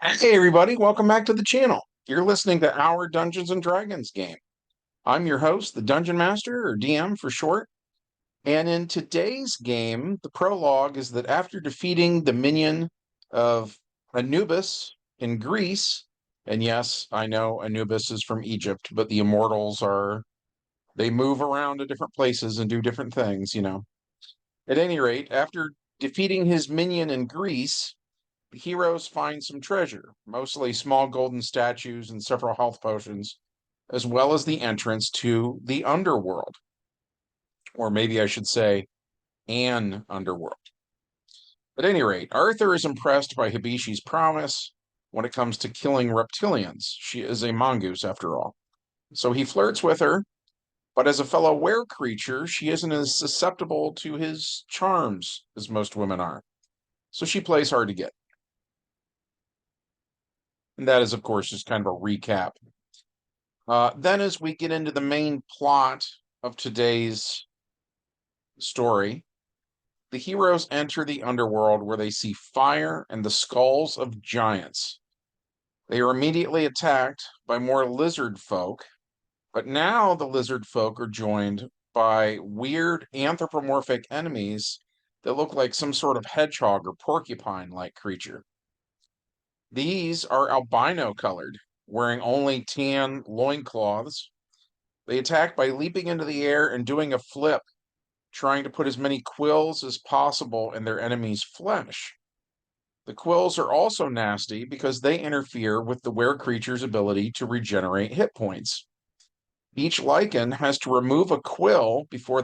Hey everybody, welcome back to the channel. You're listening to our Dungeons and Dragons game. I'm your host, the Dungeon Master, or DM for short. And in today's game, the prologue is that after defeating the minion of Anubis in Greece, and yes, I know Anubis is from Egypt, but the immortals they move around to different places and do different things. At any rate, after defeating his minion in Greece, the heroes find some treasure, mostly small golden statues and several health potions, as well as the entrance to the Underworld, or maybe I should say, an Underworld. At any rate, Arthur is impressed by Hibishi's prowess when it comes to killing reptilians. She is a mongoose, after all. So he flirts with her, but as a fellow were creature, she isn't as susceptible to his charms as most women are. So she plays hard to get. And that is, of course, just kind of a recap. Then, as we get into the main plot of today's story, the heroes enter the underworld where they see fire and the skulls of giants. They are immediately attacked by more lizard folk, but now the lizard folk are joined by weird anthropomorphic enemies that look like some sort of hedgehog or porcupine like creature. These are albino colored, wearing only tan loincloths. They attack by leaping into the air and doing a flip, trying to put as many quills as possible in their enemy's flesh. The quills are also nasty because they interfere with the were creature's ability to regenerate hit points. Each lichen has to remove a quill before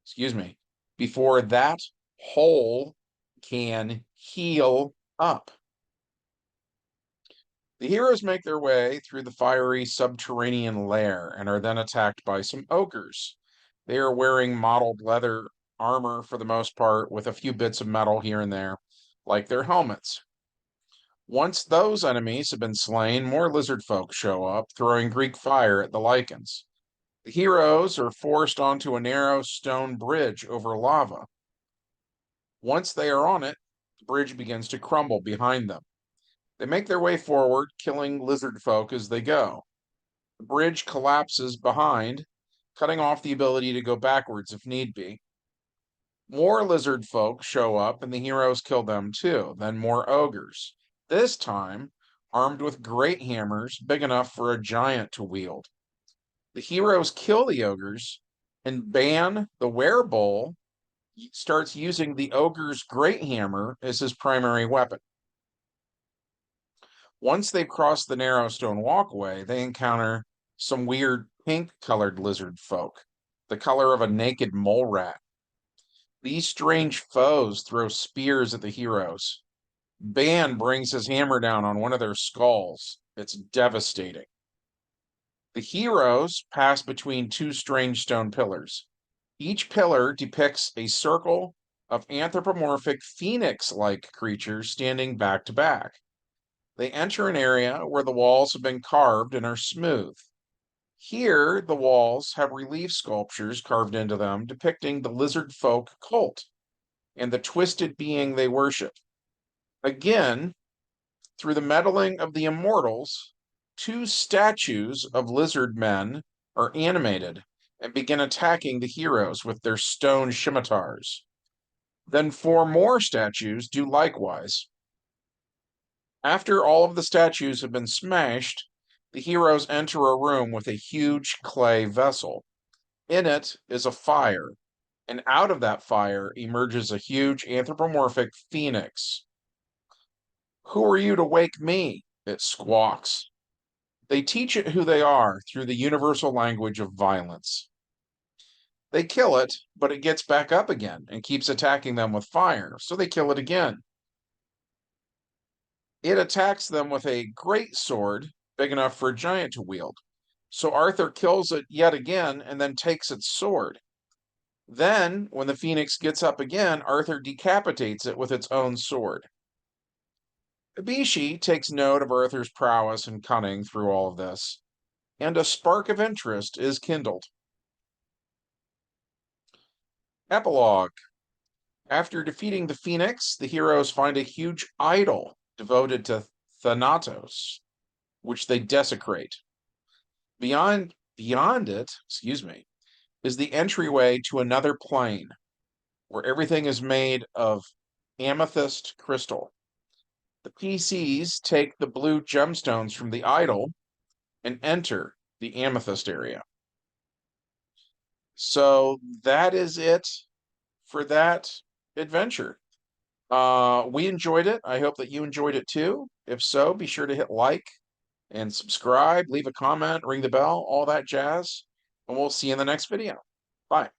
excuse me, before that hole can heal up. The heroes make their way through the fiery subterranean lair and are then attacked by some ogres. They are wearing mottled leather armor for the most part, with a few bits of metal here and there, like their helmets. Once those enemies have been slain, more lizard folk show up, throwing Greek fire at the lichens. The heroes are forced onto a narrow stone bridge over lava. Once they are on it, the bridge begins to crumble behind them. They make their way forward, killing lizard folk as they go. The bridge collapses behind, cutting off the ability to go backwards if need be. More lizard folk show up, and the heroes kill them too. Then more ogres, this time armed with great hammers big enough for a giant to wield. The heroes kill the ogres, and Ban, the werebull, starts using the ogre's great hammer as his primary weapon. Once they've crossed the narrow stone walkway, they encounter some weird pink-colored lizard folk, the color of a naked mole rat. These strange foes throw spears at the heroes. Ban brings his hammer down on one of their skulls. It's devastating. The heroes pass between two strange stone pillars. Each pillar depicts a circle of anthropomorphic phoenix-like creatures standing back to back. They enter an area where the walls have been carved and are smooth. Here, the walls have relief sculptures carved into them depicting the lizard folk cult and the twisted being they worship. Again, through the meddling of the immortals, two statues of lizard men are animated and begin attacking the heroes with their stone scimitars. Then four more statues do likewise. After all of the statues have been smashed, the heroes enter a room with a huge clay vessel. In it is a fire, and out of that fire emerges a huge anthropomorphic phoenix. "Who are you to wake me?" it squawks. They teach it who they are through the universal language of violence. They kill it, but it gets back up again and keeps attacking them with fire, so they kill it again. It attacks them with a great sword, big enough for a giant to wield. So Arthur kills it yet again and then takes its sword. Then, when the phoenix gets up again, Arthur decapitates it with its own sword. Ibishi takes note of Arthur's prowess and cunning through all of this, and a spark of interest is kindled. Epilogue. After defeating the Phoenix, the heroes find a huge idol devoted to Thanatos, which they desecrate. Beyond it, is the entryway to another plane where everything is made of amethyst crystal. The PCs take the blue gemstones from the idol and enter the amethyst area. So that is it for that adventure. We enjoyed it. I hope that you enjoyed it too. If so, be sure to hit like and subscribe, leave a comment, ring the bell, all that jazz. And we'll see you in the next video. Bye.